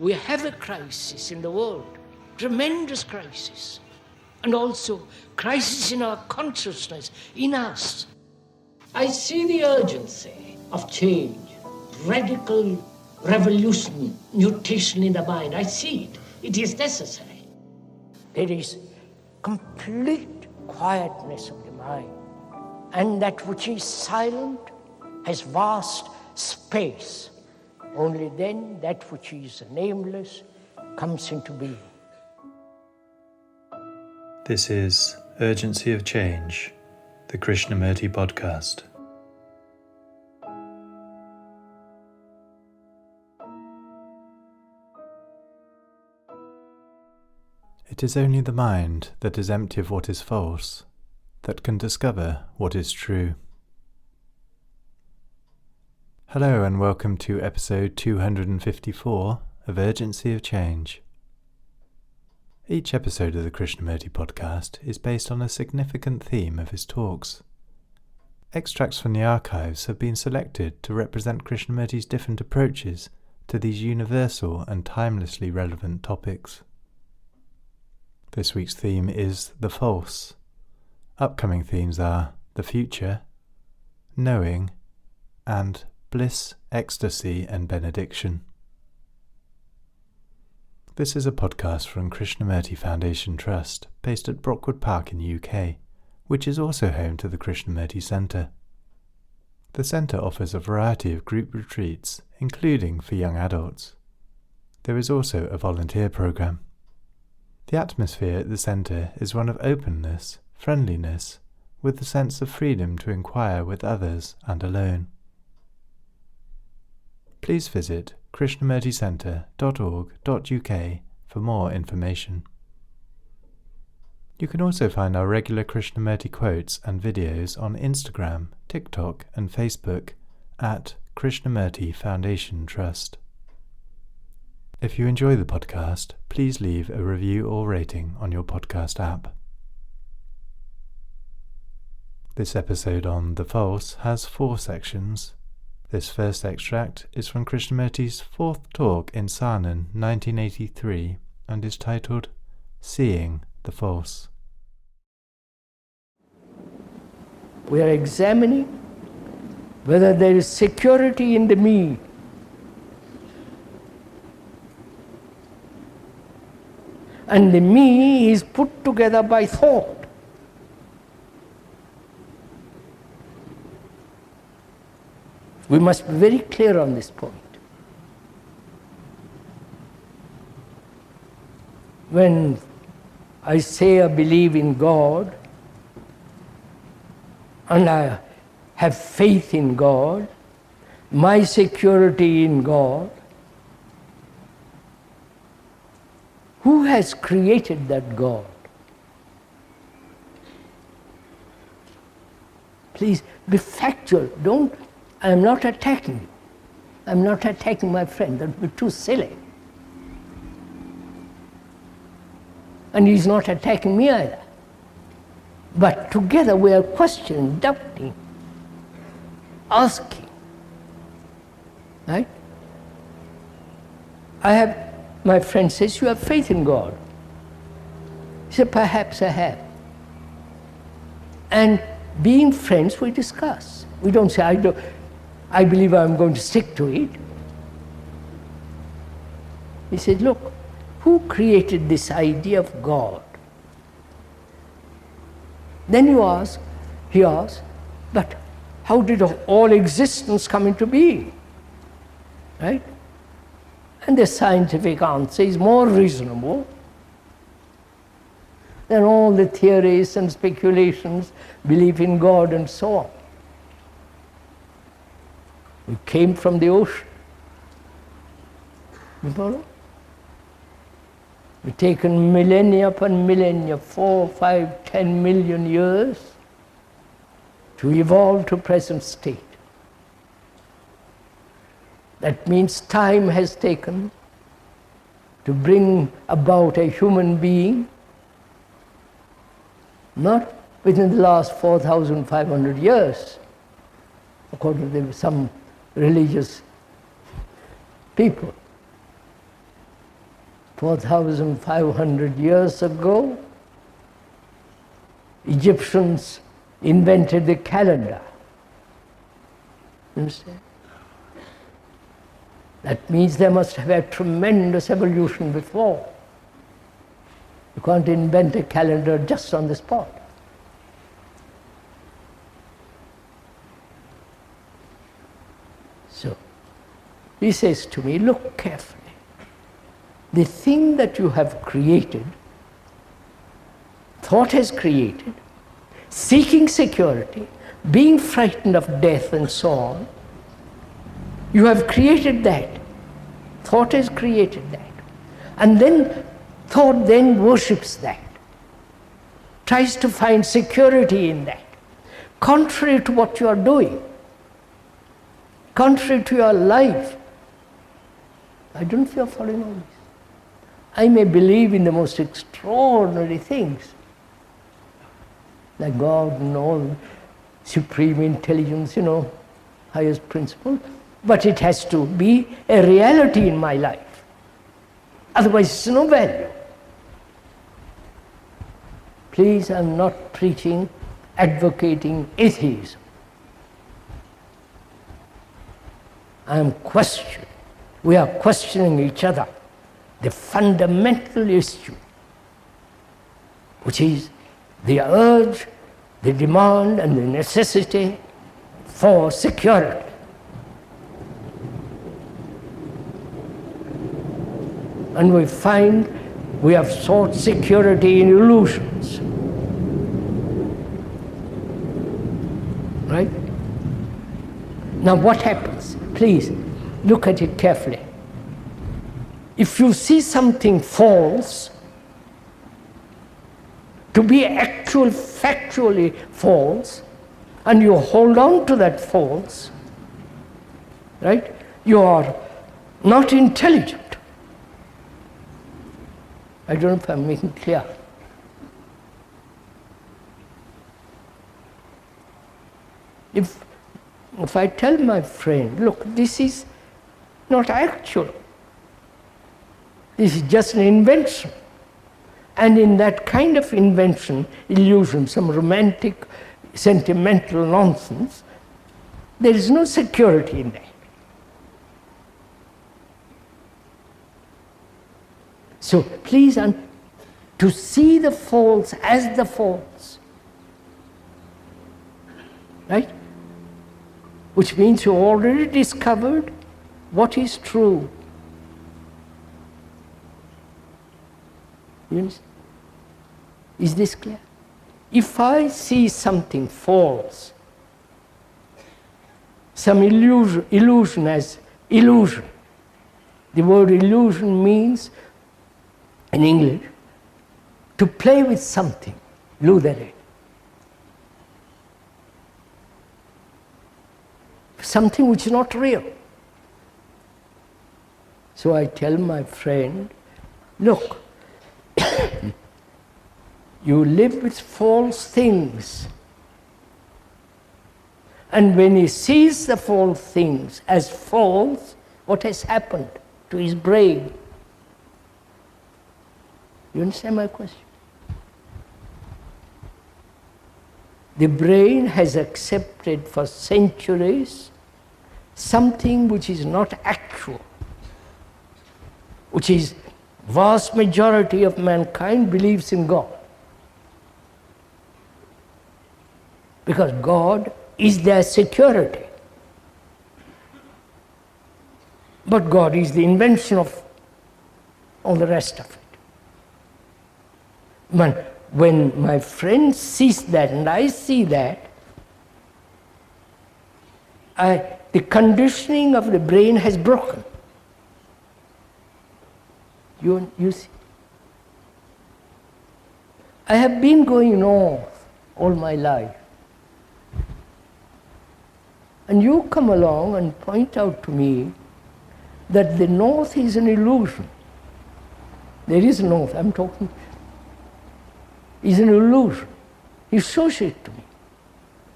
We have a crisis in the world, tremendous crisis, and also crisis in our consciousness, in us. I see the urgency of change, radical revolution, mutation in the mind. I see it. It is necessary. There is complete quietness of the mind, and that which is silent has vast space. Only then that which is nameless comes into being. This is Urgency of Change, the Krishnamurti podcast. It is only the mind that is empty of what is false that can discover what is true. Hello and welcome to episode 254 of Urgency of Change. Each episode of the Krishnamurti podcast is based on a significant theme of his talks. Extracts from the archives have been selected to represent Krishnamurti's different approaches to these universal and timelessly relevant topics. This week's theme is the false. Upcoming themes are the future, knowing, and Bliss, Ecstasy and Benediction. This is a podcast from Krishnamurti Foundation Trust, based at Brockwood Park in the UK, which is also home to the Krishnamurti Centre. The centre offers a variety of group retreats, including for young adults. There is also a volunteer programme. The atmosphere at the centre is one of openness, friendliness, with the sense of freedom to inquire with others and alone. Please visit krishnamurticentre.org.uk for more information. You can also find our regular Krishnamurti quotes and videos on Instagram, TikTok and Facebook at Krishnamurti Foundation Trust. If you enjoy the podcast, please leave a review or rating on your podcast app. This episode on the false has 4 sections. This first extract is from Krishnamurti's 4th talk in Saanen, 1983, and is titled Seeing the False. We are examining whether there is security in the me. And the me is put together by thought. We must be very clear on this point. When I say I believe in God, and I have faith in God, my security in God, who has created that God? Please be factual. I'm not attacking you. I'm not attacking my friend. That would be too silly. And he's not attacking me either. But together we are questioning, doubting, asking. Right? My friend says, you have faith in God. He said, perhaps I have. And being friends, we discuss. We don't say, I believe I'm going to stick to it. He said, look, who created this idea of God? Then he asked, but how did all existence come into being? Right? And the scientific answer is more reasonable than all the theories and speculations, belief in God and so on. We came from the ocean. You follow? We've taken millennia upon millennia, 4, 5, 10 million years to evolve to present state. That means time has taken to bring about a human being, not within the last 4,500 years, according to some religious people, 4,500 years ago, Egyptians invented the calendar. Understand? That means they must have had tremendous evolution before. You can't invent a calendar just on the spot. So, he says to me, look carefully. The thing that you have created, thought has created, seeking security, being frightened of death and so on, you have created that. Thought has created that. And then thought then worships that, tries to find security in that, contrary to what you are doing, contrary to your life. I don't know if you are following all this. I may believe in the most extraordinary things, like God and all, supreme intelligence, highest principle, but it has to be a reality in my life. Otherwise it's no value. Please, I'm not preaching, advocating atheism. I'm questioning. We are questioning each other. The fundamental issue, which is the urge, the demand, and the necessity for security. And we find we have sought security in illusions. Right? Now what happens? Please, look at it carefully. If you see something false, to be factually false, and you hold on to that false, right? You are not intelligent. I don't know if I'm making clear. If I tell my friend, look, this is not actual. This is just an invention. And in that kind of invention, illusion, some romantic, sentimental nonsense, there is no security in that. So please, to see the false as the false, right? Which means you already discovered what is true. You understand? Is this clear? If I see something false, some illusion as illusion, the word illusion means, in English, to play with something, ludere. Something which is not real. So I tell my friend, look, you live with false things. And when he sees the false things as false, what has happened to his brain? You understand my question? The brain has accepted for centuries something which is not actual, which is vast majority of mankind believes in God. Because God is their security. But God is the invention of all the rest of it. When my friend sees that and I see that, the conditioning of the brain has broken. You see? I have been going north all my life. And you come along and point out to me that the north is an illusion. There is north, I'm talking, is an illusion. He shows it to me.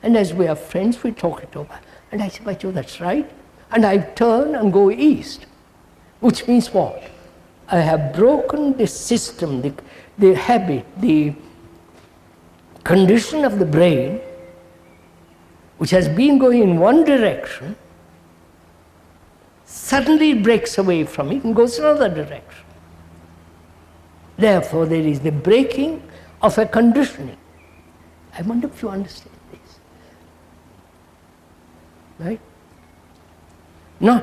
And as we are friends, we talk it over. And I say, but you, that's right. And I turn and go east. Which means what? I have broken the system, the habit, the condition of the brain, which has been going in one direction, suddenly it breaks away from it and goes another direction. Therefore, there is the breaking of a conditioning. I wonder if you understand this. Right? Now,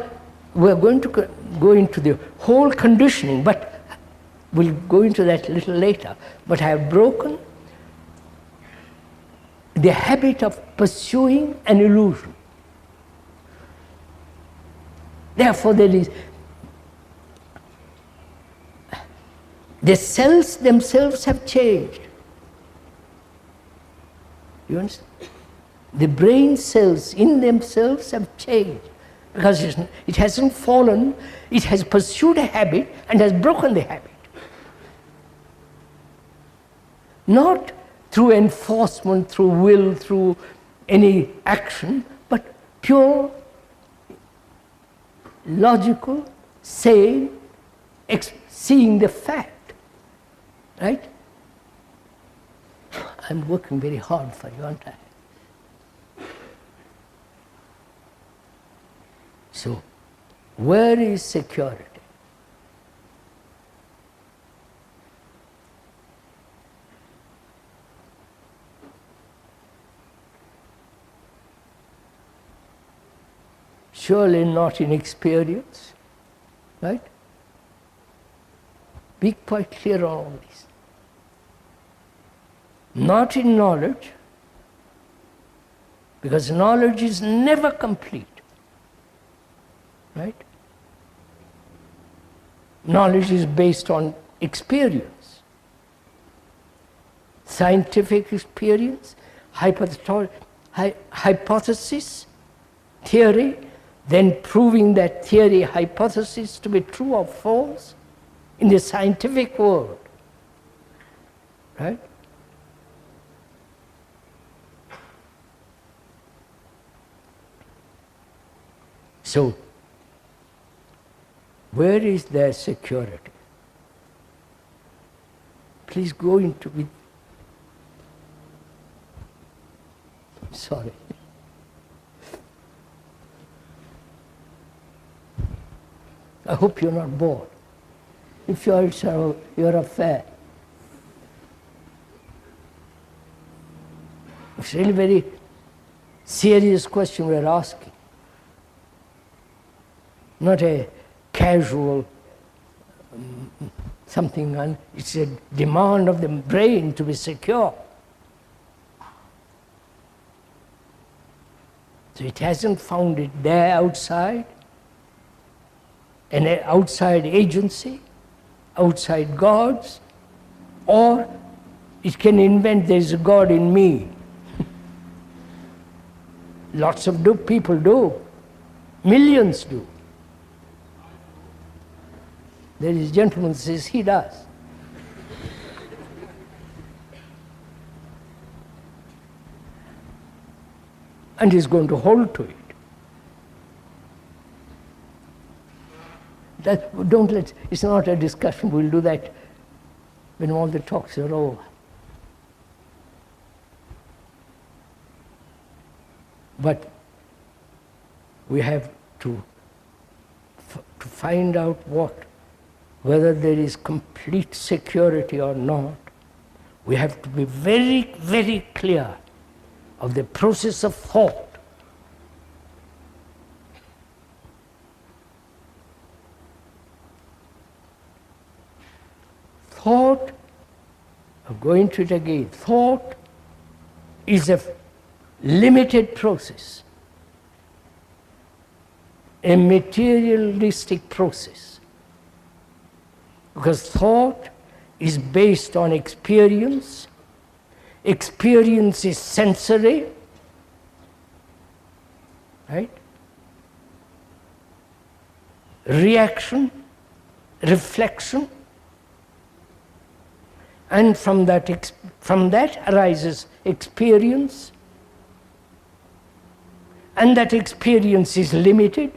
we're going to go into the whole conditioning, but we'll go into that a little later. But I have broken the habit of pursuing an illusion. Therefore, there is the cells themselves have changed. You understand? The brain cells in themselves have changed because it hasn't fallen, it has pursued a habit and has broken the habit. Not through enforcement, through will, through any action, but pure, logical, sane, seeing the fact. Right? I'm working very hard for you, aren't I? So, where is security? Surely not in experience, right? Be quite clear on all this. Not in knowledge, because knowledge is never complete, right? Knowledge is based on experience, scientific experience, hypothesis, theory, then proving that theory, hypothesis to be true or false in the scientific world, right? So, where is their security? Please go into it. Sorry. I hope you're not bored. If you are, it's your affair. It's really very serious question we're asking. Not a casual something, it's a demand of the brain to be secure. So it hasn't found it there outside, an outside agency, outside gods, or it can invent there's a God in me. Lots of people do, millions do. There is a gentleman who says he does. And he's going to hold to it. It's not a discussion, we'll do that when all the talks are over. But we have to find out whether there is complete security or not. We have to be very, very clear of the process of thought. Thought, I'm going to it again, thought is a limited process, a materialistic process. Because thought is based on experience. Experience is sensory, right? Reaction, reflection, and from that arises experience, and that experience is limited,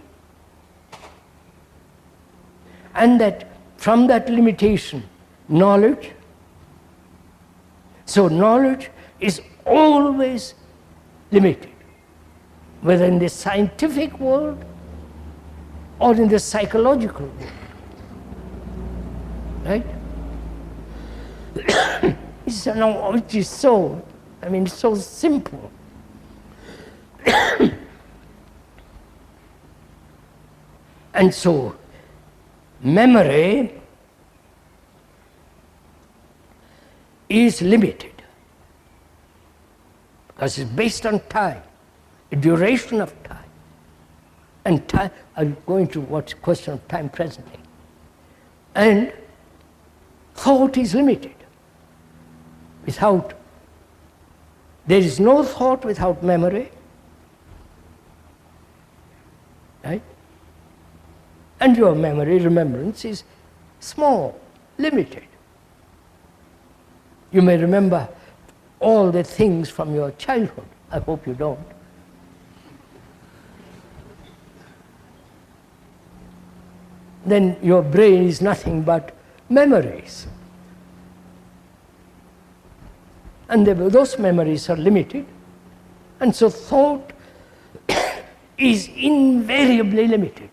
and that from that limitation, knowledge. So knowledge is always limited, whether in the scientific world or in the psychological world. Right? It is so, it's so simple. And so, memory is limited because it's based on time, the duration of time. And time, I'll go into what's question of time presently. And thought is limited. There is no thought without memory. Right? And your memory, remembrance, is small, limited. You may remember all the things from your childhood. I hope you don't. Then your brain is nothing but memories. And those memories are limited. And so thought is invariably limited.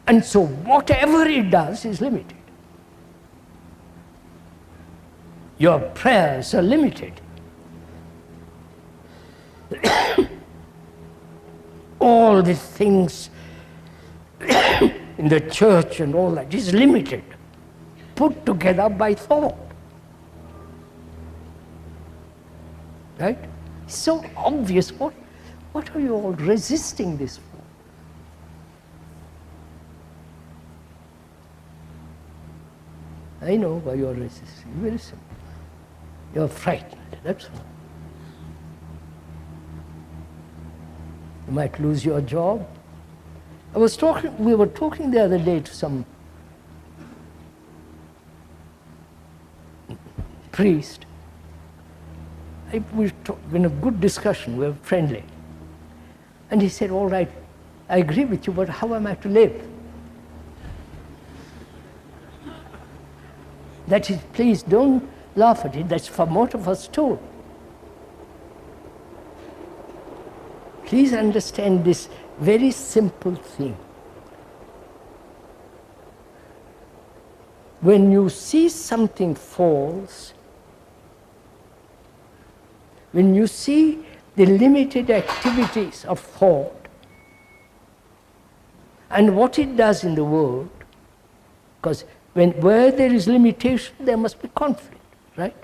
And so whatever it does is limited. Your prayers are limited. All the things in the church and all that is limited, put together by thought. Right? It's so obvious. What are you all resisting this for? I know why you're resisting. Very simple. You're frightened, that's all. You might lose your job. We were talking the other day to some priest. We were in a good discussion, we were friendly. And he said, all right, I agree with you, but how am I to live? That is, please don't laugh at it, that's from what of us told. Please understand this very simple thing. When you see something false, when you see the limited activities of thought and what it does in the world, because where there is limitation, there must be conflict, right?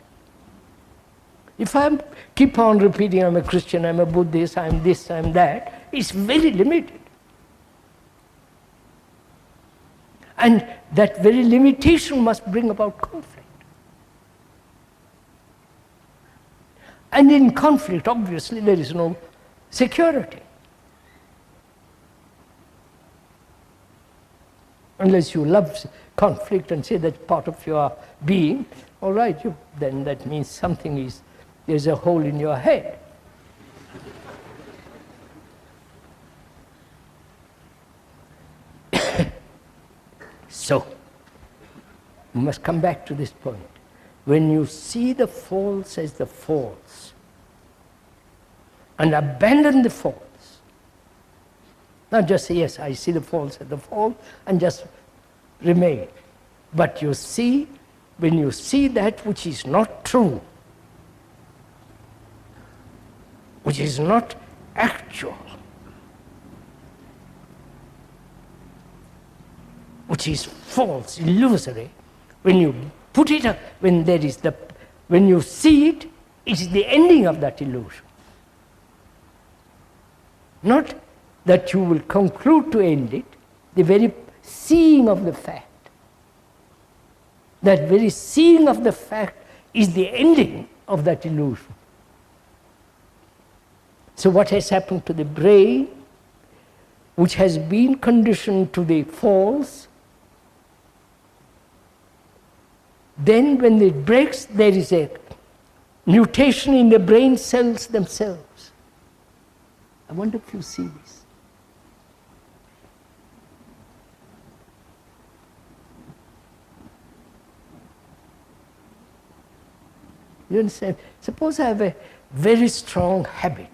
If I keep on repeating, I'm a Christian, I'm a Buddhist, I'm this, I'm that, it's very limited. And that very limitation must bring about conflict. And in conflict, obviously, there is no security. Unless you love conflict and say that's part of your being, all right, then that means there's a hole in your head. So, we must come back to this point. When you see the false as the false, and abandon the false, not just say, yes, I see the false as the false, and just remain. But you see, when you see that which is not true, which is not actual, which is false, illusory, when you put it up, when you see it, it is the ending of that illusion. Not that you will conclude to end it, the very seeing of the fact. That very seeing of the fact is the ending of that illusion. So what has happened to the brain, which has been conditioned to the false, then when it breaks, there is a mutation in the brain cells themselves. I wonder if you see this. You understand? Suppose I have a very strong habit.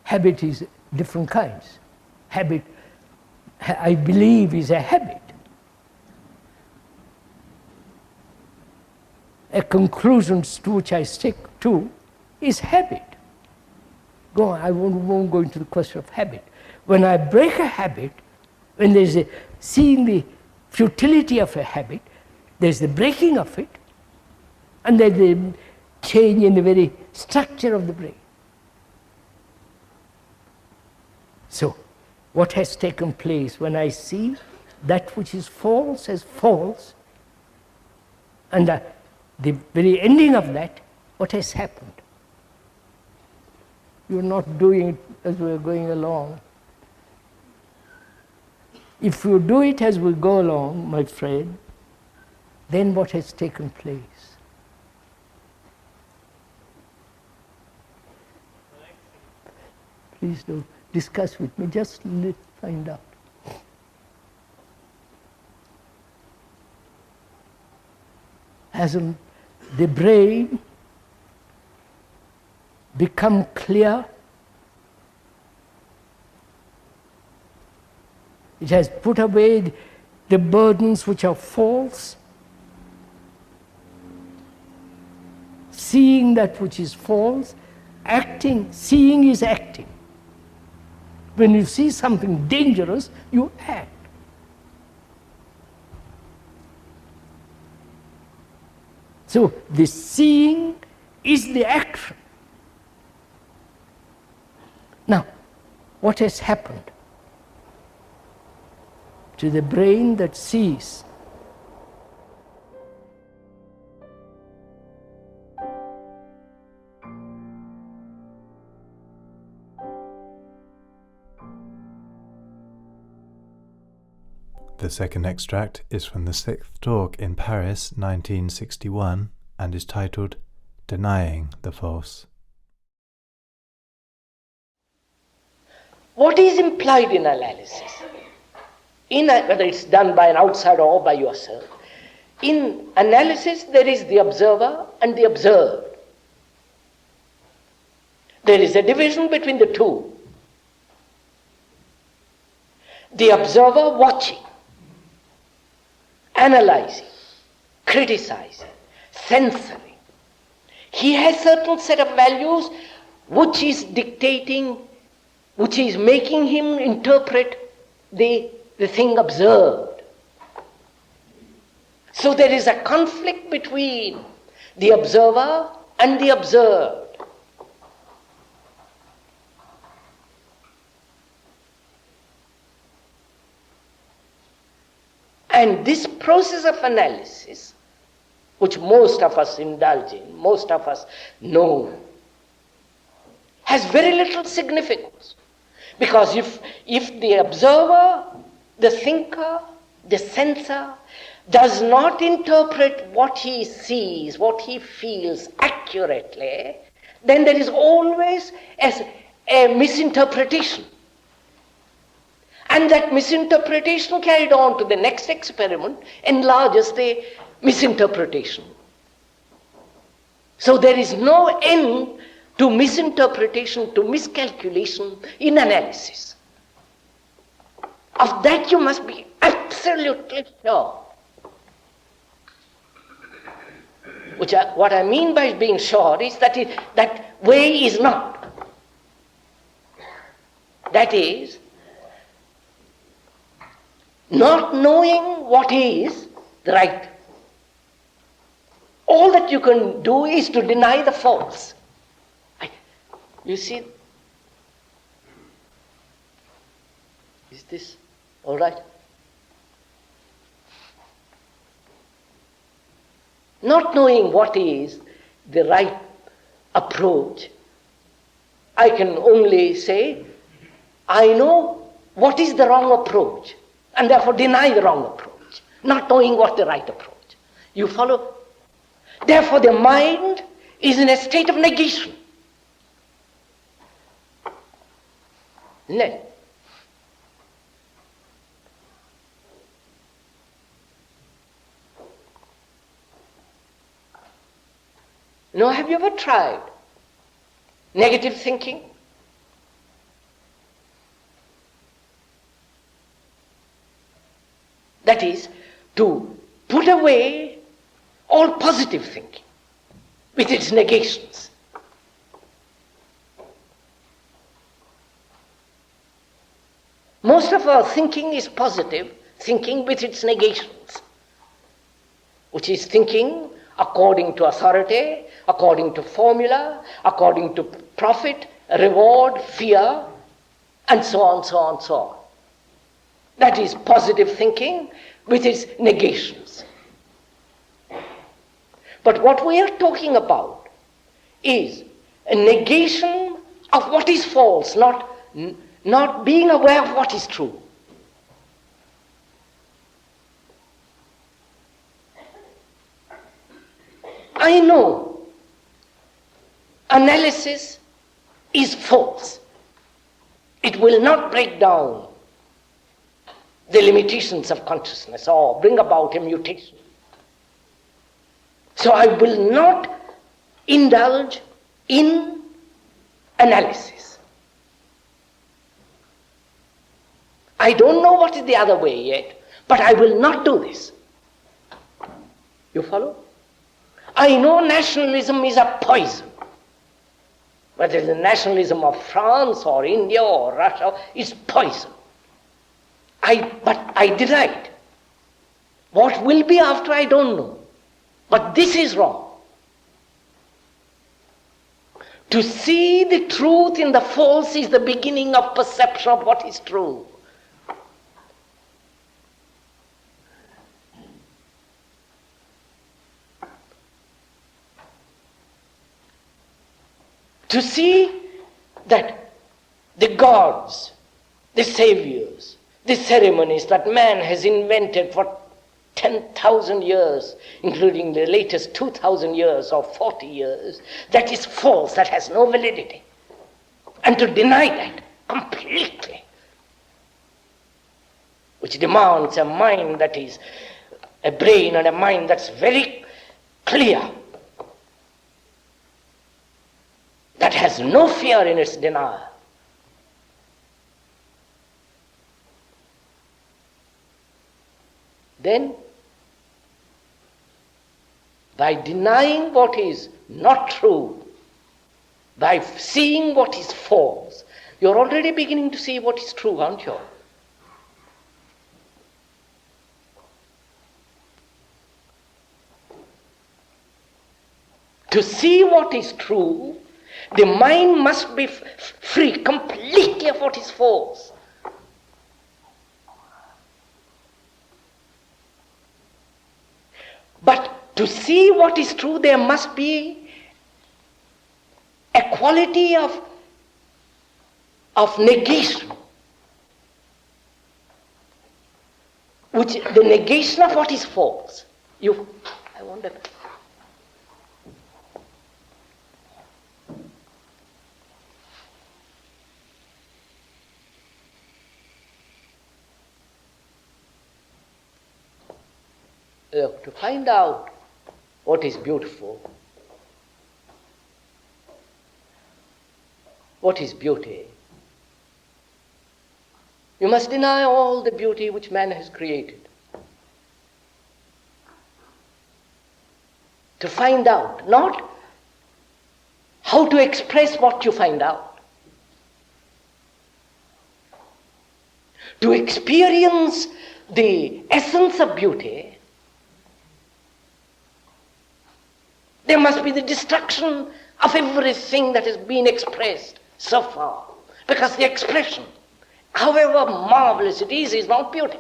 Habit is different kinds. Habit, I believe, is a habit. A conclusion to which I stick to is habit. Go on, I won't go into the question of habit. When I break a habit, when there's seeing the futility of a habit, there's the breaking of it, and there's the change in the very structure of the brain. So, what has taken place when I see that which is false as false, and the very ending of that, what has happened? You're not doing it as we're going along. If you do it as we go along, my friend, then what has taken place? Please don't discuss with me, just find out. Hasn't the brain become clear? It has put away the burdens which are false, seeing that which is false, acting. Seeing is acting. When you see something dangerous, you act. So the seeing is the action. Now, what has happened to the brain that sees? The second extract is from the sixth talk in Paris, 1961, and is titled Denying the False. What is implied in analysis? Whether it's done by an outsider or by yourself, in analysis there is the observer and the observed. There is a division between the two. The observer watching, analyzing, criticizing, censoring. He has certain set of values which is dictating, which is making him interpret the thing observed. So there is a conflict between the observer and the observed. And this process of analysis, which most of us indulge in, most of us know, has very little significance. Because if the observer, the thinker, the censor, does not interpret what he sees, what he feels accurately, then there is always a misinterpretation. And that misinterpretation carried on to the next experiment enlarges the misinterpretation. So there is no end to misinterpretation, to miscalculation in analysis. Of that you must be absolutely sure. What I mean by being sure is that that way is not. That is, not knowing what is the right. All that you can do is to deny the false. You see, is this all right? Not knowing what is the right approach, I can only say, I know what is the wrong approach, and therefore deny the wrong approach, not knowing what the right approach. You follow? Therefore the mind is in a state of negation. Isn't it? No, have you ever tried negative thinking? That is, to put away all positive thinking with its negations. Most of our thinking is positive thinking with its negations, which is thinking according to authority, according to formula, according to profit, reward, fear, and so on, so on, so on. That is positive thinking with its negations. But what we are talking about is a negation of what is false, not being aware of what is true. I know analysis is false. It will not break down the limitations of consciousness or bring about a mutation. So I will not indulge in analysis. I don't know what is the other way yet, but I will not do this. You follow? I know nationalism is a poison. Whether it's the nationalism of France or India or Russia, is poison. But I decide. What will be after, I don't know. But this is wrong. To see the truth in the false is the beginning of perception of what is true. To see that the gods, the saviors, the ceremonies that man has invented for 10,000 years, including the latest 2,000 years or 40 years, that is false, that has no validity. And to deny that completely, which demands a mind that is a brain and a mind that's very clear, that has no fear in its denial. Then, by denying what is not true, by seeing what is false, you're already beginning to see what is true, aren't you? To see what is true, the mind must be free completely of what is false. But to see what is true, there must be a quality of negation, which the negation of what is false. I wonder. Look, to find out what is beautiful, what is beauty, you must deny all the beauty which man has created. To find out, not how to express what you find out. To experience the essence of beauty, there must be the destruction of everything that has been expressed so far. Because the expression, however marvelous it is not beauty.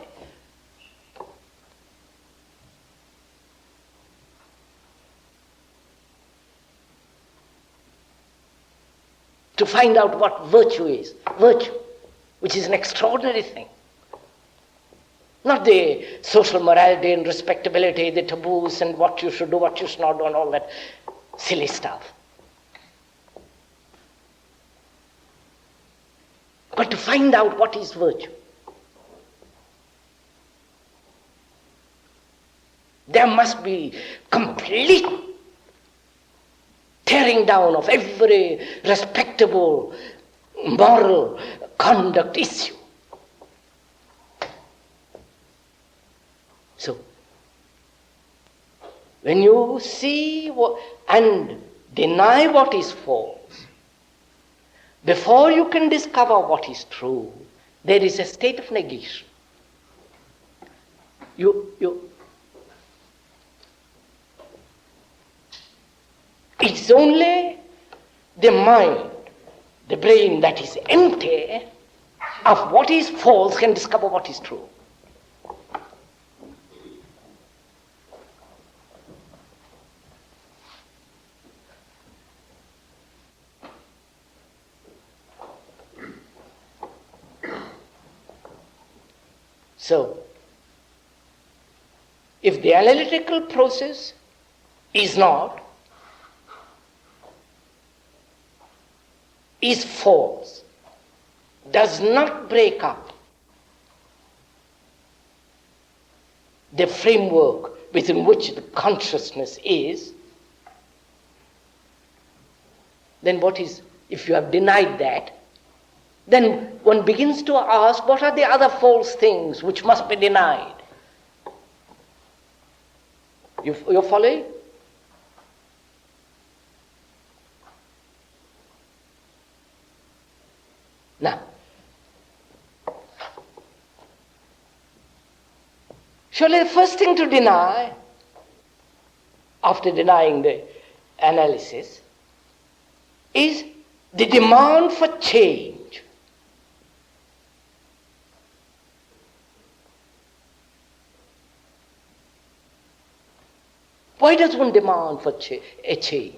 To find out what virtue is, which is an extraordinary thing. Not the social morality and respectability, the taboos and what you should do, what you should not do, and all that silly stuff. But to find out what is virtue. There must be complete tearing down of every respectable moral conduct issue. So, when you see and deny what is false, before you can discover what is true, there is a state of negation. It's only the mind, the brain that is empty of what is false can discover what is true. So, if the analytical process is false, does not break up the framework within which the consciousness is, then what is, if you have denied that, then one begins to ask, what are the other false things which must be denied? You're following? Now, surely the first thing to deny, after denying the analysis, is the demand for change. Why does one demand for a change?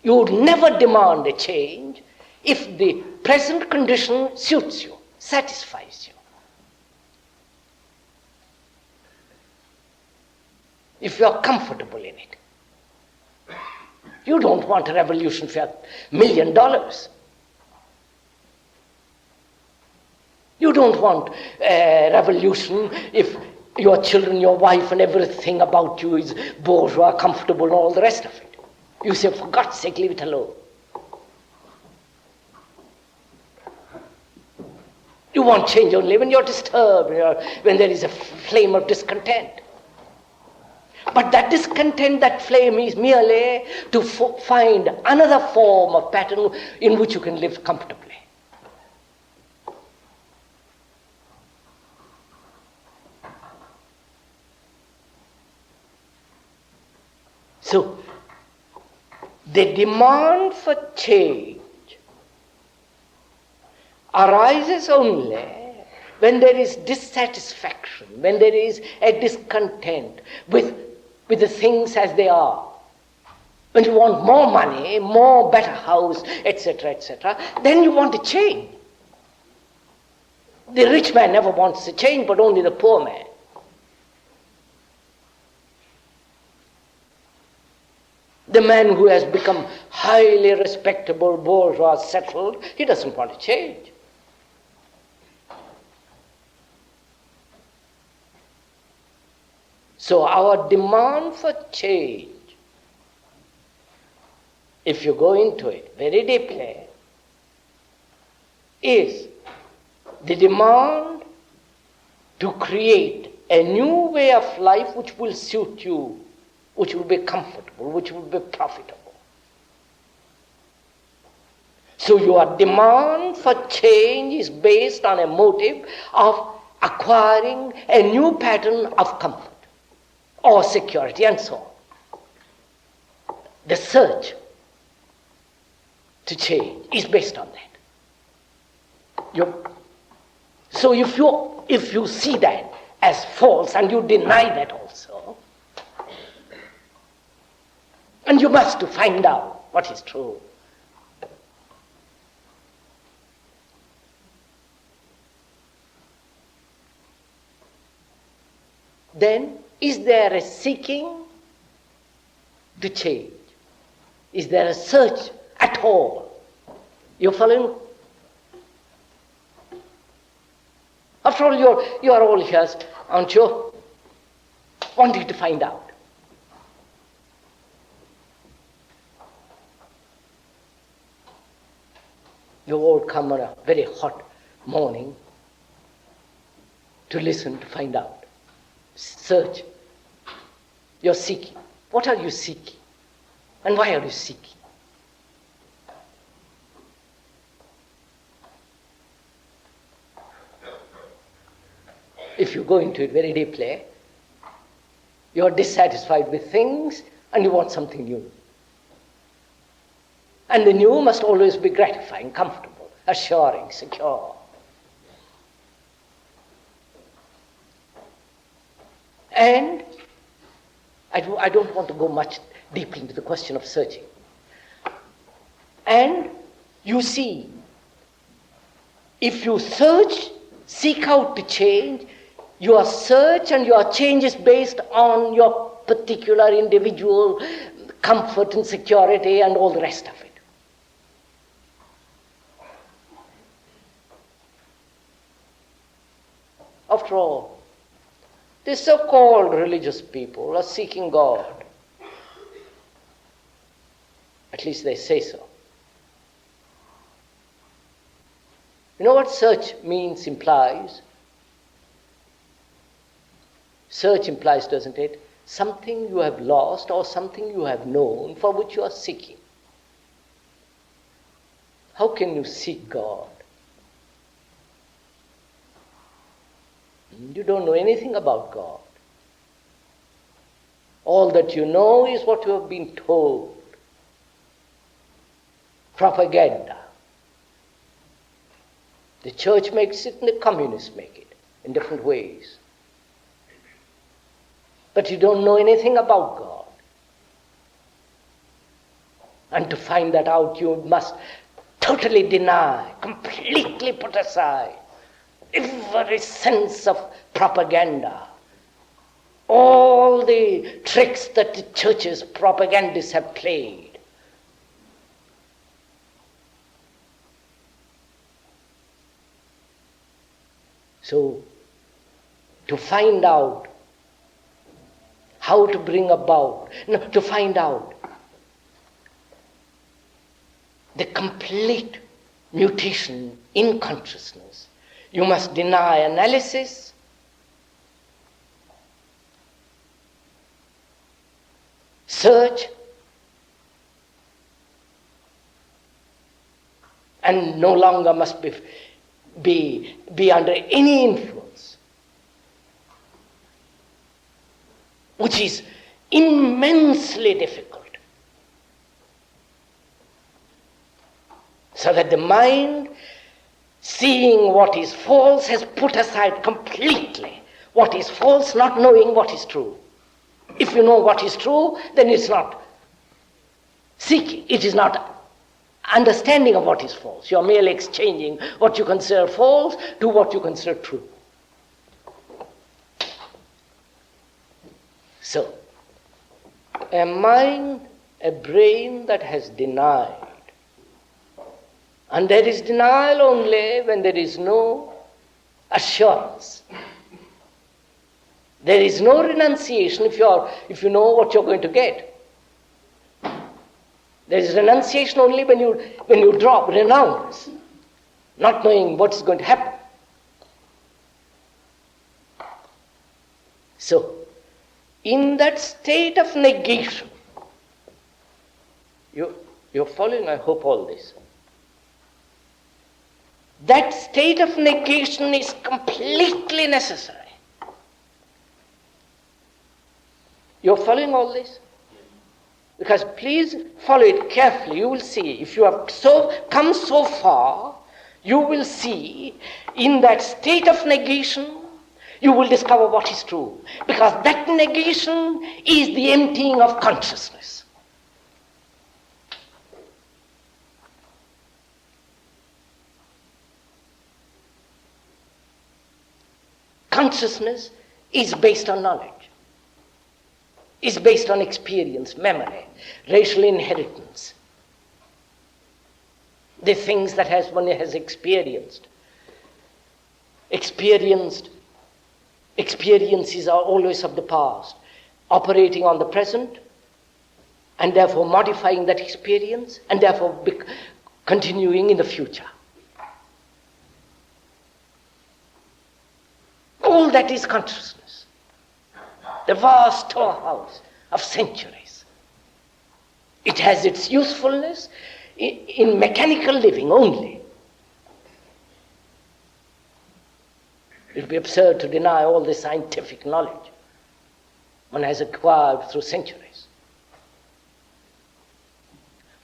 You would never demand a change if the present condition suits you, satisfies you. If you are comfortable in it. You don't want a revolution for $1 million. You don't want a revolution if your children, your wife, and everything about you is bourgeois, comfortable, and all the rest of it. You say, for God's sake, leave it alone. You want change only when you're disturbed, when there is a flame of discontent. But that discontent, that flame, is merely to find another form of pattern in which you can live comfortably. So, the demand for change arises only when there is dissatisfaction, when there is a discontent with the things as they are. When you want more money, more better house, etc., then you want to change. The rich man never wants to change, but only the poor man. The man who has become highly respectable, bourgeois, settled, he doesn't want to change. So our demand for change, if you go into it very deeply, is the demand to create a new way of life which will suit you, which will be comfortable, which will be profitable. So your demand for change is based on a motive of acquiring a new pattern of comfort or security and so on. The search to change is based on that. So if you see that as false and you deny that also, and you must to find out what is true. Then, is there a seeking to change? Is there a search at all? You following? After all, you are all here, aren't you? Wanting to find out. You all come on a very hot morning to listen, to find out. Search. You're seeking. What are you seeking? And why are you seeking? If you go into it very deeply, you're dissatisfied with things and you want something new. And the new must always be gratifying, comfortable, assuring, secure. And I don't want to go much deep into the question of searching. And you see, if you search, seek out to change, your search and your change is based on your particular individual comfort and security and all the rest of it. After all, these so-called religious people are seeking God. At least they say so. You know what search means, implies? Search implies, doesn't it? Something you have lost or something you have known for which you are seeking. How can you seek God? You don't know anything about God. All that you know is what you have been told. Propaganda. The church makes it and the communists make it in different ways. But you don't know anything about God. And to find that out, you must totally deny, completely put aside every sense of propaganda, all the tricks that the church's propagandists have played. So, to find out how to bring about, to find out the complete mutation in consciousness, you must deny analysis, search, and no longer must be under any influence, which is immensely difficult. So that the mind, seeing what is false, has put aside completely what is false, not knowing what is true. If you know what is true, then it's not seeking. It is not understanding of what is false. You are merely exchanging what you consider false to what you consider true. So, a mind, a brain that has denied, and there is denial only when there is no assurance. There is no renunciation if you know what you're going to get. There is renunciation only when you drop, renounce, not knowing what is going to happen. So, in that state of negation, you're following, I hope, all this. That state of negation is completely necessary. You're following all this? Because please follow it carefully. You will see, if you have come so far, you will see in that state of negation, you will discover what is true. Because that negation is the emptying of consciousness. Consciousness is based on knowledge, is based on experience, memory, racial inheritance. The things that one has experienced. Experiences are always of the past, operating on the present, and therefore modifying that experience, and therefore continuing in the future. all that is consciousness, the vast storehouse of centuries. It has its usefulness in mechanical living only. It would be absurd to deny all the scientific knowledge one has acquired through centuries.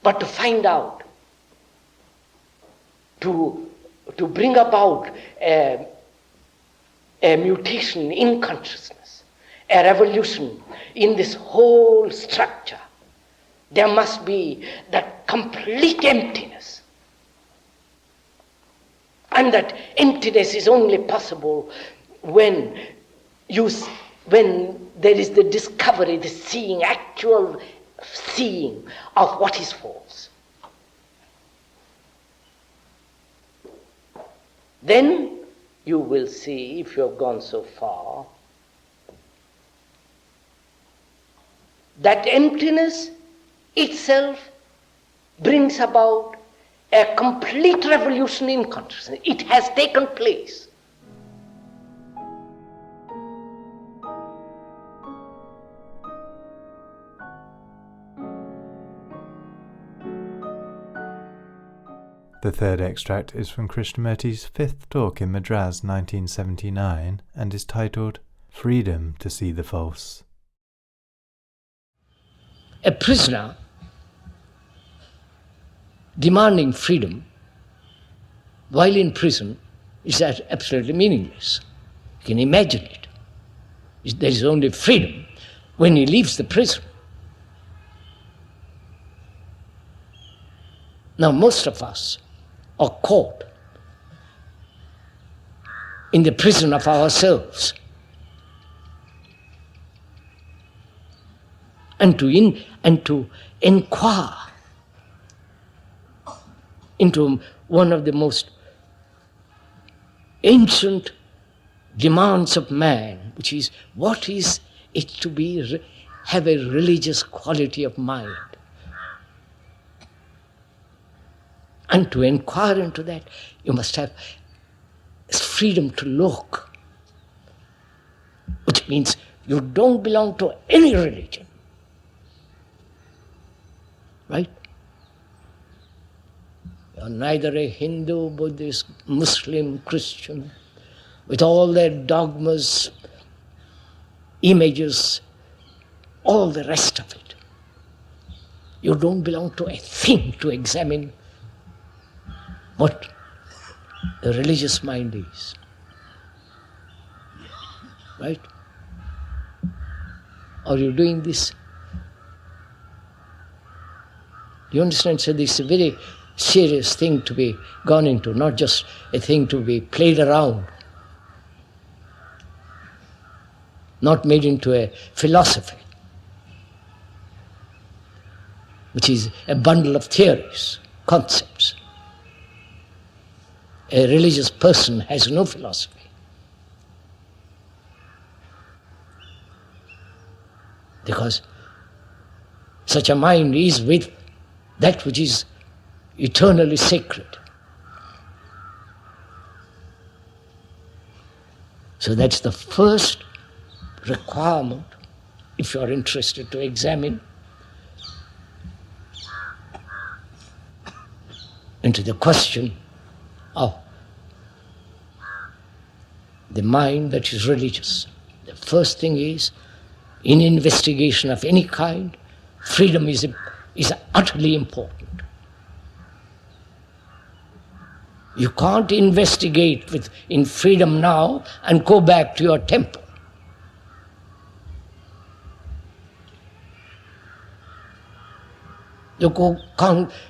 But to find out, to bring about a mutation in consciousness, a revolution in this whole structure, there must be that complete emptiness. And that emptiness is only possible when there is the discovery, the seeing, actual seeing of what is false. Then you will see, if you have gone so far, that emptiness itself brings about a complete revolution in consciousness. It has taken place. The third extract is from Krishnamurti's fifth talk in Madras 1979 and is titled Freedom to See the False. A prisoner demanding freedom while in prison is absolutely meaningless. You can imagine it. There is only freedom when he leaves the prison. Now most of us are caught in the prison of ourselves. And to inquire into one of the most ancient demands of man, which is, what is it to have a religious quality of mind? And to inquire into that, you must have freedom to look, which means you don't belong to any religion. Right? You're neither a Hindu, Buddhist, Muslim, Christian, with all their dogmas, images, all the rest of it. You don't belong to a thing to examine what the religious mind is. Right? Are you doing this? You understand? So this is a very serious thing to be gone into, not just a thing to be played around, not made into a philosophy, which is a bundle of theories, concepts. A religious person has no philosophy. Because such a mind is with that which is eternally sacred. So that's the first requirement, if you are interested to examine into the question of the mind that is religious. The first thing is, in investigation of any kind, freedom is utterly important. You can't investigate in freedom now and go back to your temple. You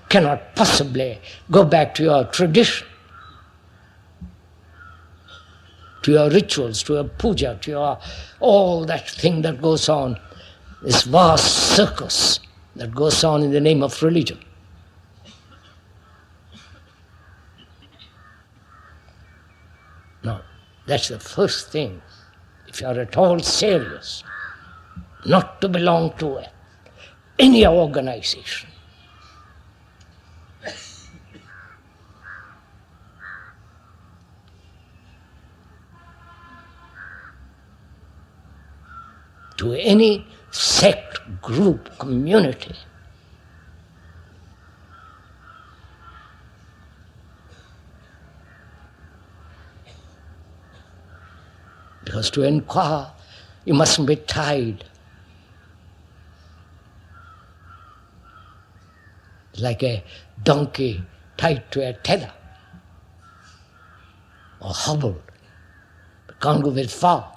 cannot possibly go back to your tradition, to your rituals, to your puja, to your all that thing that goes on, this vast circus that goes on in the name of religion. No, that's the first thing. If you are at all serious, not to belong to any organization. to any sect, group, community. Because to inquire, you mustn't be tied. Like a donkey tied to a tether or hobbled, but can't go very far.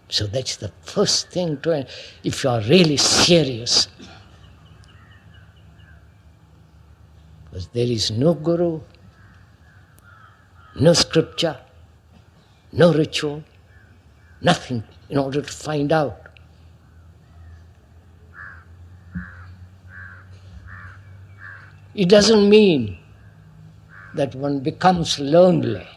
So that's the first thing to, if you are really serious. Because there is no guru, no scripture, no ritual, nothing in order to find out. It doesn't mean that one becomes lonely.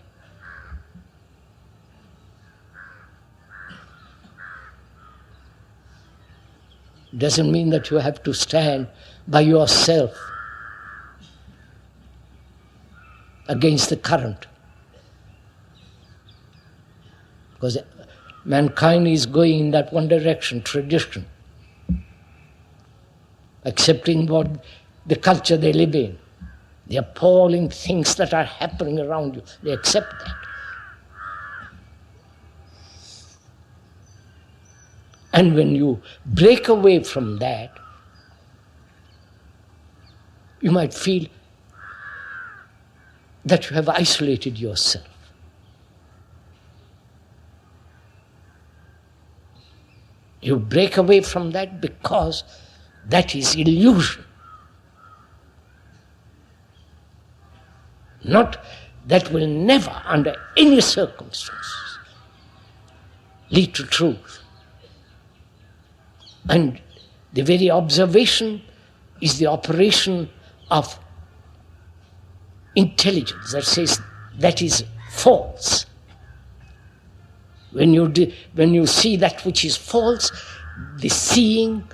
It doesn't mean that you have to stand by yourself against the current. Because mankind is going in that one direction, tradition, accepting what the culture they live in, the appalling things that are happening around you, they accept that. And when you break away from that, you might feel that you have isolated yourself. You break away from that because that is illusion. Not that will never, under any circumstances, lead to truth. And the very observation is the operation of intelligence that says that is false. When you see that which is false, the seeing,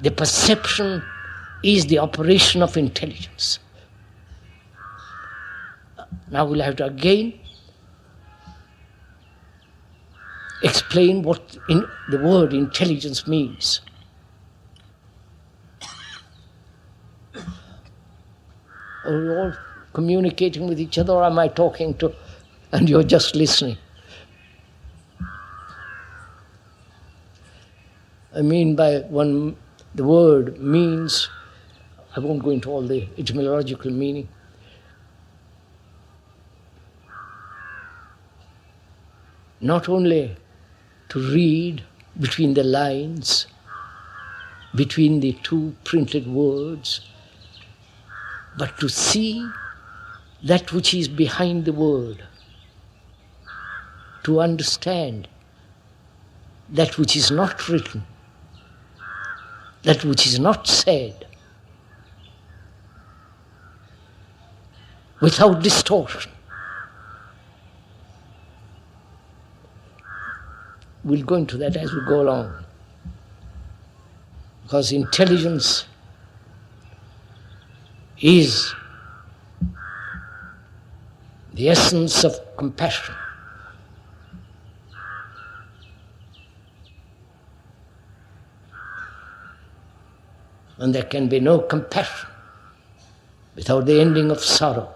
the perception is the operation of intelligence. Now we'll have to again explain what the word intelligence means. Are we all communicating with each other, or am I talking to, and you're just listening? I mean by the word means, I won't go into all the etymological meaning. Not only to read between the lines, between the two printed words, but to see that which is behind the word, to understand that which is not written, that which is not said, without distortion. We'll go into that as we go along. Because intelligence is the essence of compassion. And there can be no compassion without the ending of sorrow.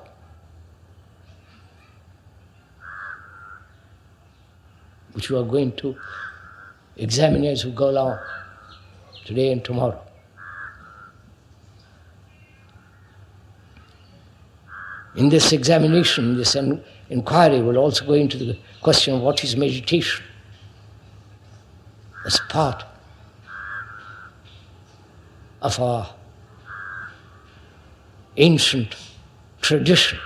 Which we are going to examine as we go along, today and tomorrow. In this examination, this inquiry will also go into the question of what is meditation as part of our ancient tradition.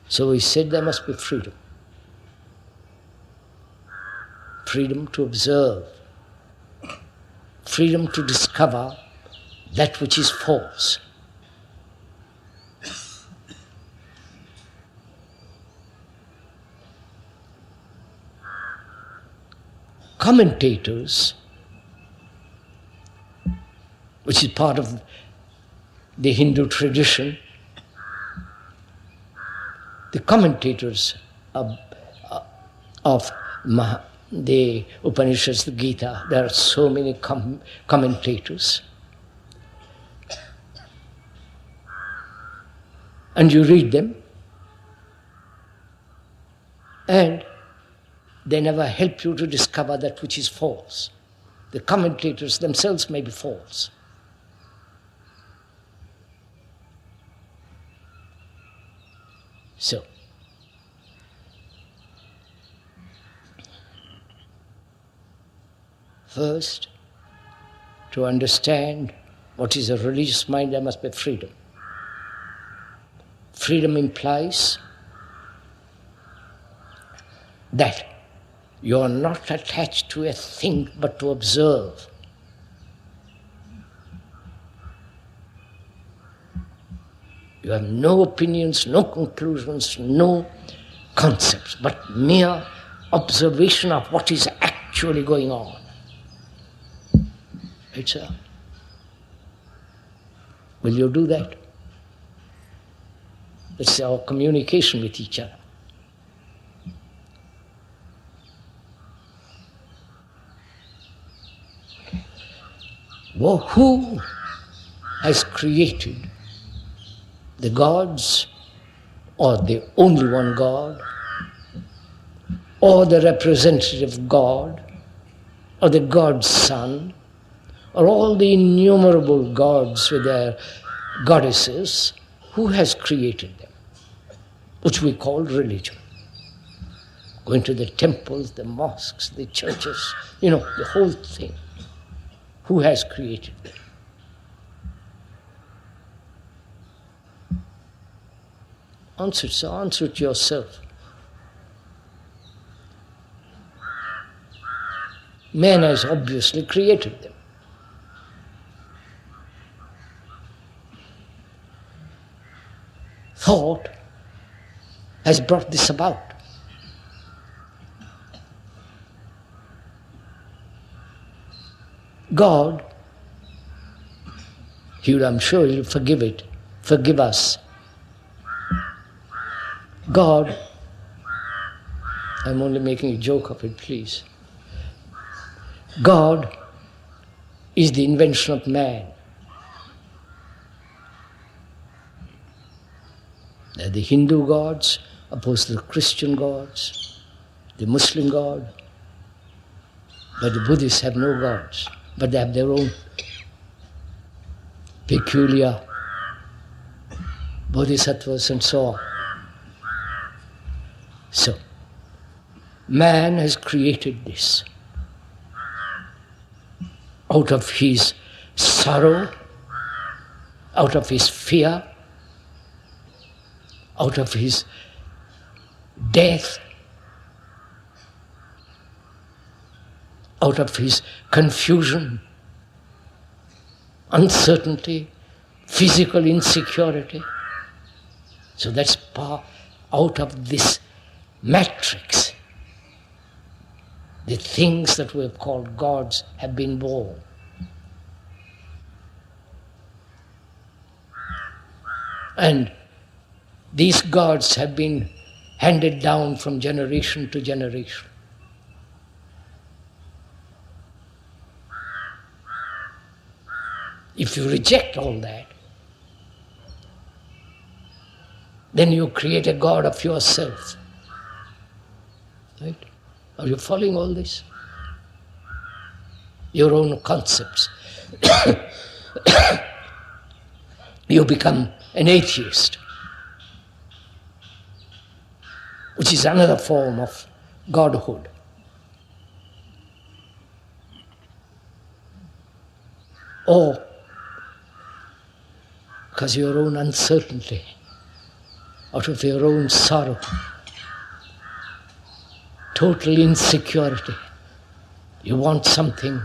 So we said there must be freedom. Freedom to observe. Freedom to discover that which is false. Commentators, which which is part of the Hindu tradition, the commentators of the Upanishads, the Gita, there are so many commentators. And you read them, and they never help you to discover that which is false. The commentators themselves may be false. So, first, to understand what is a religious mind, there must be freedom. Freedom implies that you are not attached to a thing but to observe. You have no opinions, no conclusions, no concepts, but mere observation of what is actually going on. Right, sir? Will you do that? That's our communication with each other. Well, who has created the gods, or the only one God, or the representative God, or the God's Son, or all the innumerable gods with their goddesses? Who has created them? Which we call religion. Going to the temples, the mosques, the churches, the whole thing. Who has created them? Answer it yourself. Man has obviously created them. Thought has brought this about. God, I'm sure He'll forgive us. God, I'm only making a joke of it, please. God is the invention of man. The Hindu gods opposed to the Christian gods, the Muslim god, but the Buddhists have no gods, but they have their own peculiar bodhisattvas and so on. So, man has created this out of his sorrow, out of his fear, out of his death, out of his confusion, uncertainty, physical insecurity. So that's out of this matrix. The things that we have called gods have been born. And these gods have been handed down from generation to generation. If you reject all that, then you create a god of yourself. Right? Are you following all this? Your own concepts. You become an atheist, which is another form of godhood. Or because your own uncertainty, out of your own sorrow, total insecurity, you want something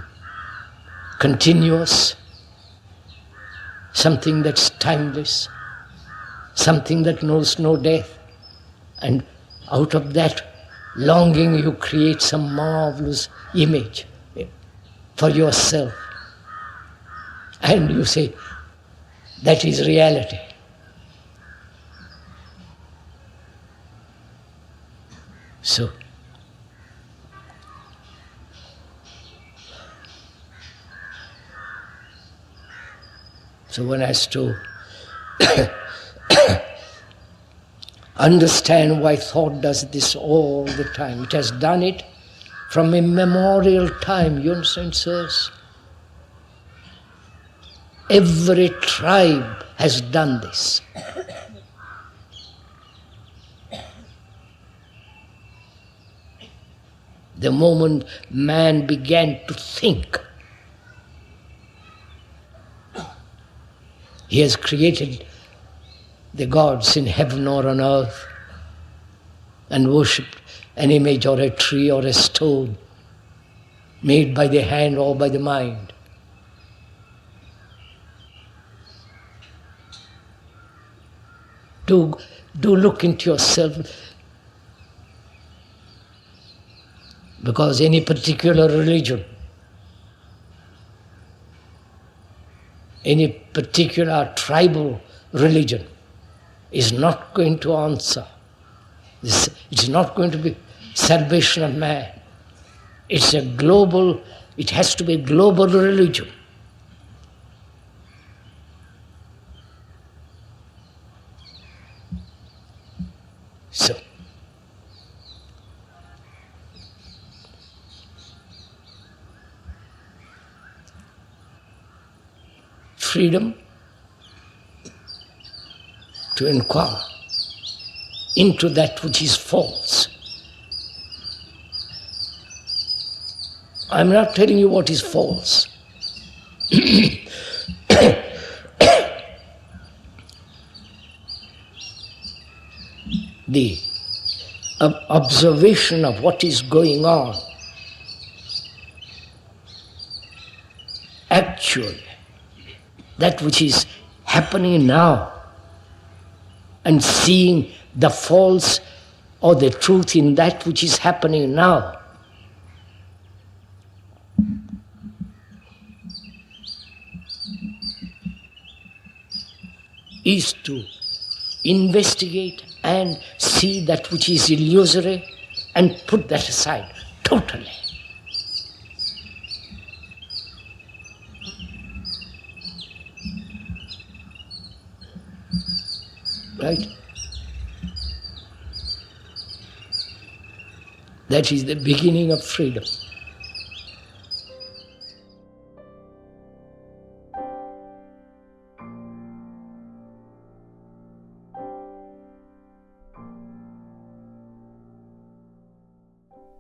continuous, something that's timeless, something that knows no death, and out of that longing you create some marvelous image for yourself. And you say, that is reality. So, one has to understand why thought does this all the time. It has done it from immemorial time, you understand, sirs? Every tribe has done this. The moment man began to think, he has created the gods in heaven or on earth and worshipped an image or a tree or a stone made by the hand or by the mind. Do look into yourself, because any particular religion, any particular tribal religion is not going to answer. It's not going to be salvation of man. It has to be a global religion. So, freedom to inquire into that which is false. I'm not telling you what is false. The observation of what is going on actually, that which is happening now, and seeing the false or the truth in that which is happening now. Is to investigate and see that which is illusory and put that aside totally. Right? That is the beginning of freedom.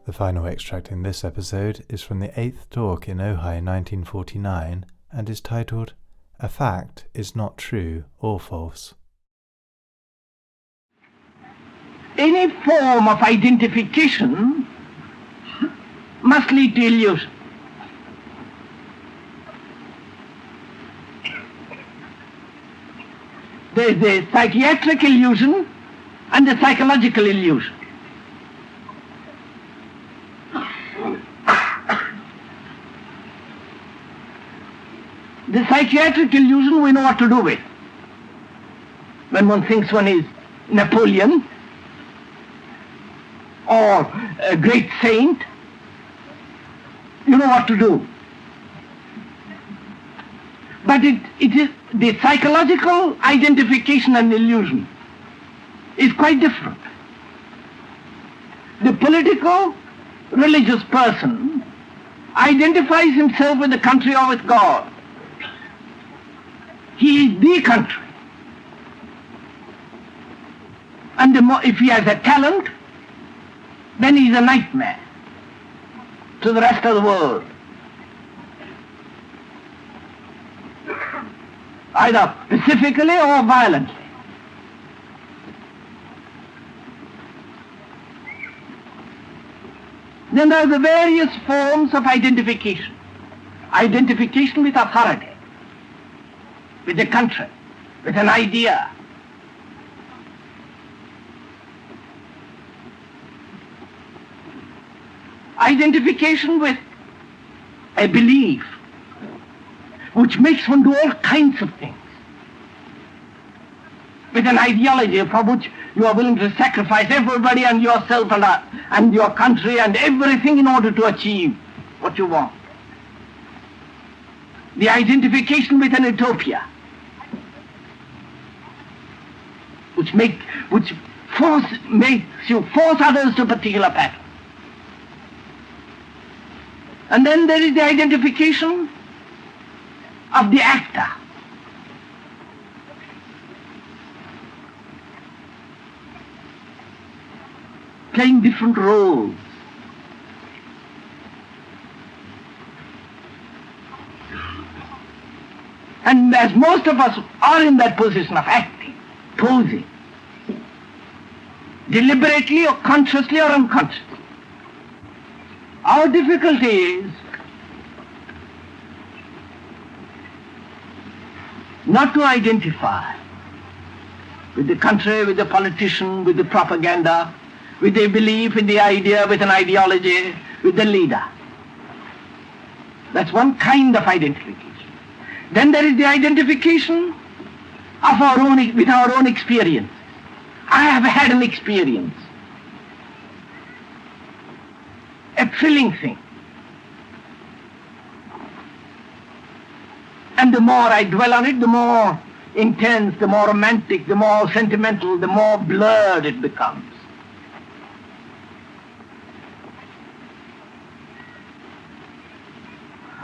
The final extract in this episode is from the 8th talk in Ojai 1949 and is titled, "A Fact is Not True or False." Any form of identification must lead to illusion. There is the psychiatric illusion and the psychological illusion. The psychiatric illusion we know what to do with. When one thinks one is Napoleon or a great saint, you know what to do. But it is the psychological identification and illusion is quite different. The political, religious person identifies himself with the country or with God. He is the country. And if he has a talent, then he is a nightmare to the rest of the world. Either pacifically or violently. Then there are the various forms of identification. Identification with authority, with the country, with an idea. Identification with a belief. which makes one do all kinds of things, with an ideology for which you are willing to sacrifice everybody and yourself and your country and everything in order to achieve what you want. The identification with an utopia, which makes you force others to a particular pattern. And then there is the identification of the actor. Playing different roles. And as most of us are in that position of acting, posing, deliberately or consciously or unconsciously, our difficulty is not to identify with the country, with the politician, with the propaganda, with a belief in the idea, with an ideology, with the leader. That's one kind of identification. Then there is the identification of with our own experience. I have had an experience, a thrilling thing. And the more I dwell on it, the more intense, the more romantic, the more sentimental, the more blurred it becomes.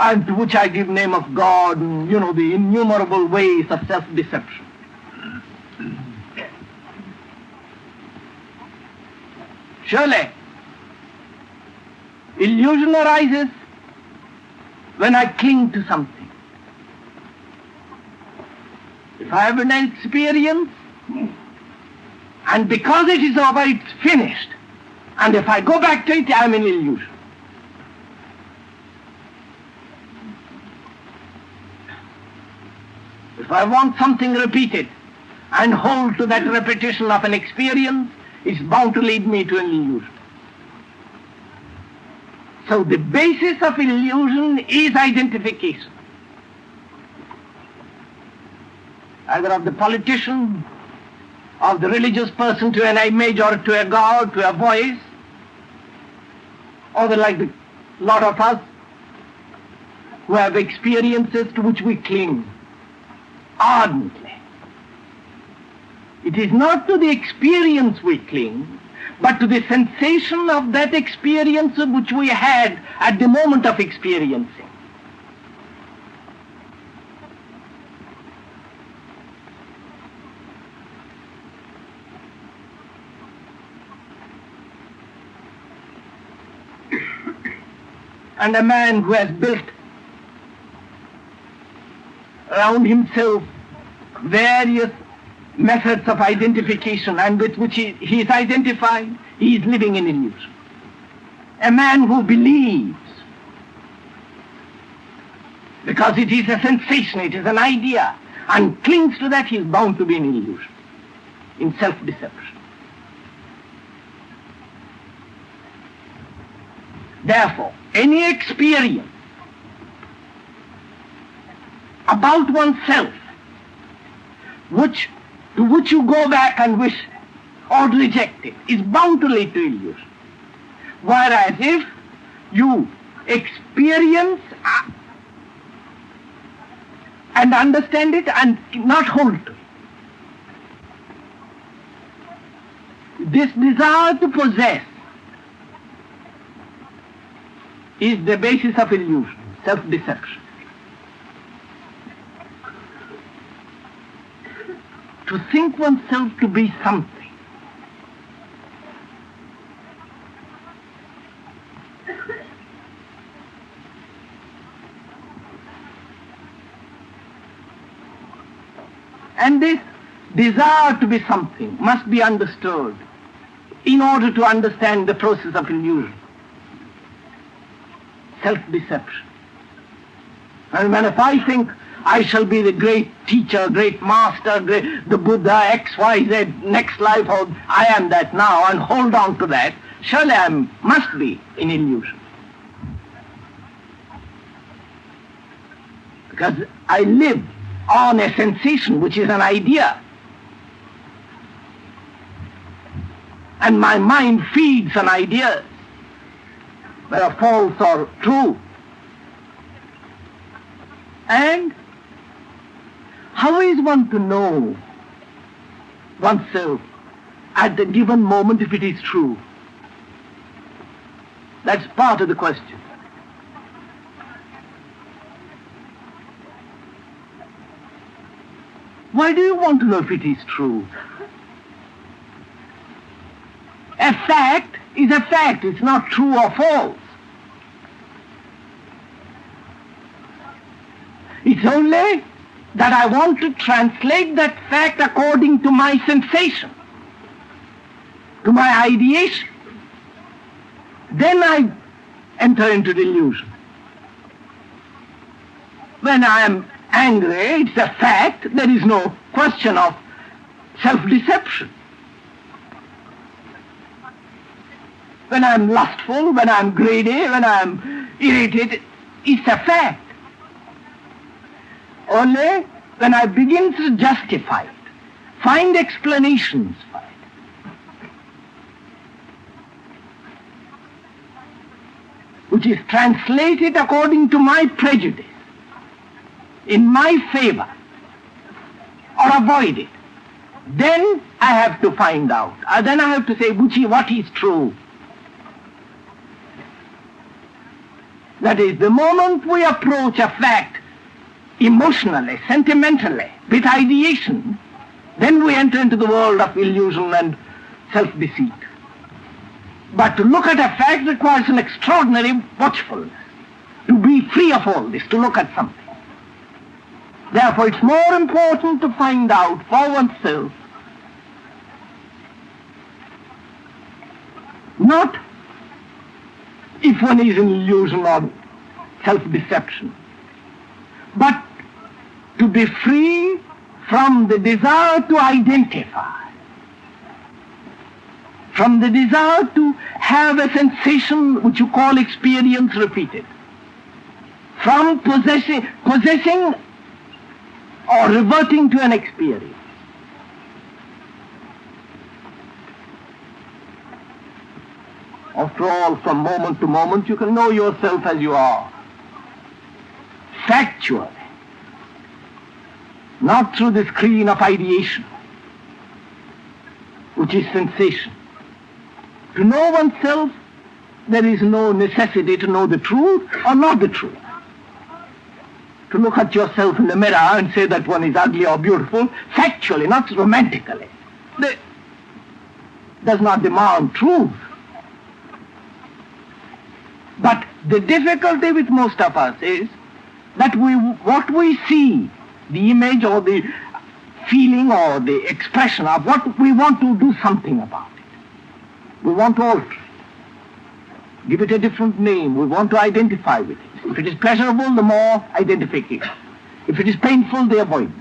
And to which I give name of God, and, the innumerable ways of self-deception. Surely, illusion arises when I cling to something. If I have an experience, and because it is over, it's finished, and if I go back to it, I am in illusion. If I want something repeated and hold to that repetition of an experience, it's bound to lead me to an illusion. So the basis of illusion is identification. Either of the politician, of the religious person to an image or to a god, to a voice, or like a lot of us who have experiences to which we cling ardently. It is not to the experience we cling, but to the sensation of that experience which we had at the moment of experiencing. And a man who has built around himself various methods of identification and with which he is identified, he is living in illusion. A man who believes, because it is a sensation, it is an idea, and clings to that, he is bound to be in illusion, in self-deception. Therefore, any experience about oneself to which you go back and wish or reject it is bound to lead to illusion. Whereas if you experience and understand it and not hold to it, this desire to possess is the basis of illusion, self-deception. To think oneself to be something and this desire to be something must be understood in order to understand the process of illusion, self-deception. And when if I think I shall be the great teacher, great master, the Buddha, X, Y, Z, next life, or I am that now, and hold on to that, surely I must be in illusion. because I live on a sensation which is an idea. And my mind feeds on ideas, whether false or true. And how is one to know oneself at the given moment if it is true? That's part of the question. Why do you want to know if it is true? A fact is a fact. It's not true or false. It's only that I want to translate that fact according to my sensation, to my ideation. Then I enter into delusion. When I am angry, it's a fact. There is no question of self-deception. When I am lustful, when I am greedy, when I am irritated, it's a fact. Only when I begin to justify it, find explanations for it, which is translated according to my prejudice, in my favor, or avoid it, then I have to find out. Then I have to say, Buchi, what is true? That is, the moment we approach a fact emotionally, sentimentally, with ideation, then we enter into the world of illusion and self-deceit. But to look at a fact requires an extraordinary watchfulness, to be free of all this, to look at something. Therefore, it's more important to find out for oneself, not if one is in illusion or self-deception, but to be free from the desire to identify, from the desire to have a sensation which you call experience repeated, from possessing or reverting to an experience. After all, from moment to moment, you can know yourself as you are, factually, not through the screen of ideation, which is sensation. To know oneself, there is no necessity to know the truth or not the truth. To look at yourself in the mirror and say that one is ugly or beautiful, factually, not romantically, does not demand truth. But the difficulty with most of us is that what we see, the image or the feeling or the expression of what we want to do something about it. We want to alter it, give it a different name. We want to identify with it. If it is pleasurable, the more identification. If it is painful, the avoidance.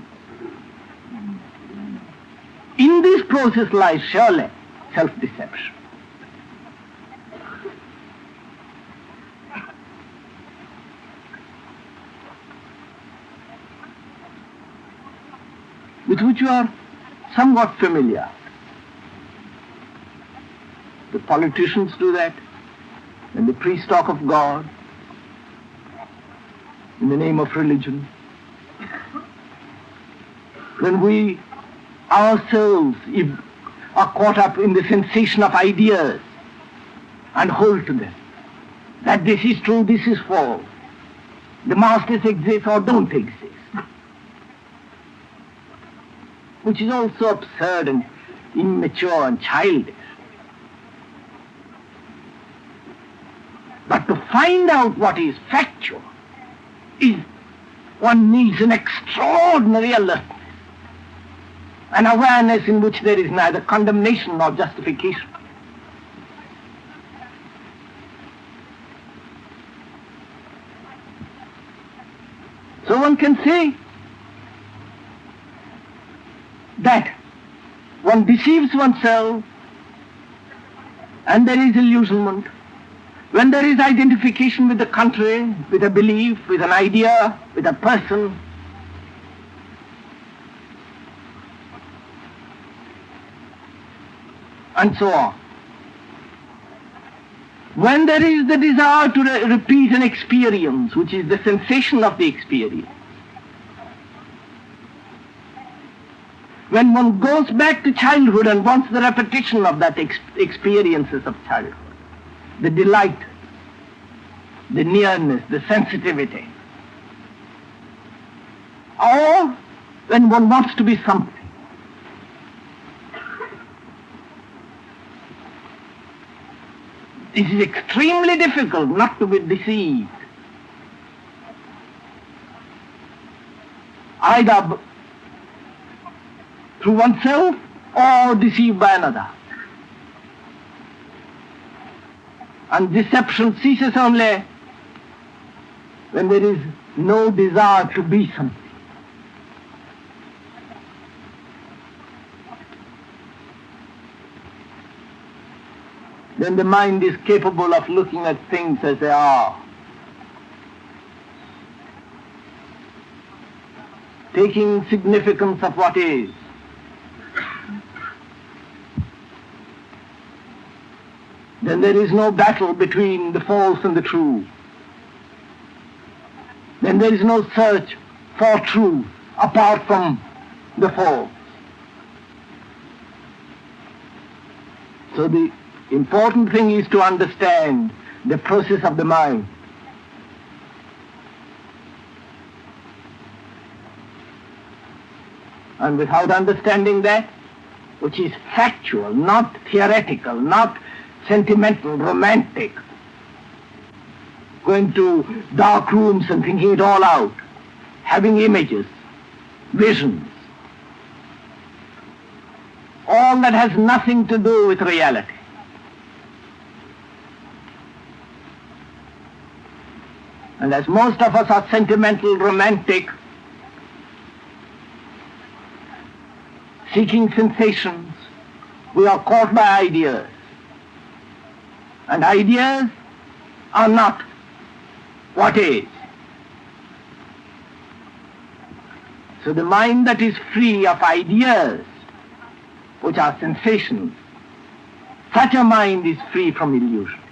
In this process lies surely self-deception. With which you are somewhat familiar. The politicians do that, and the priests talk of God in the name of religion. When we ourselves are caught up in the sensation of ideas and hold to them, that this is true, this is false, the masters exist or don't exist, which is also absurd and immature and childish. But to find out what is factual, one needs an extraordinary alertness, an awareness in which there is neither condemnation nor justification. So one can say that one deceives oneself and there is illusionment, when there is identification with the country, with a belief, with an idea, with a person, and so on. When there is the desire to repeat an experience, which is the sensation of the experience, when one goes back to childhood and wants the repetition of that experiences of childhood, the delight, the nearness, the sensitivity, or when one wants to be something, it is extremely difficult not to be deceived, either through oneself or deceived by another. And deception ceases only when there is no desire to be something. Then the mind is capable of looking at things as they are, taking significance of what is, then there is no battle between the false and the true. Then there is no search for truth apart from the false. So the important thing is to understand the process of the mind. And without understanding that, which is factual, not theoretical, not sentimental, romantic, going to dark rooms and thinking it all out, having images, visions, all that has nothing to do with reality. And as most of us are sentimental, romantic, seeking sensations, we are caught by ideas. And ideas are not what is. So the mind that is free of ideas, which are sensations, such a mind is free from illusion.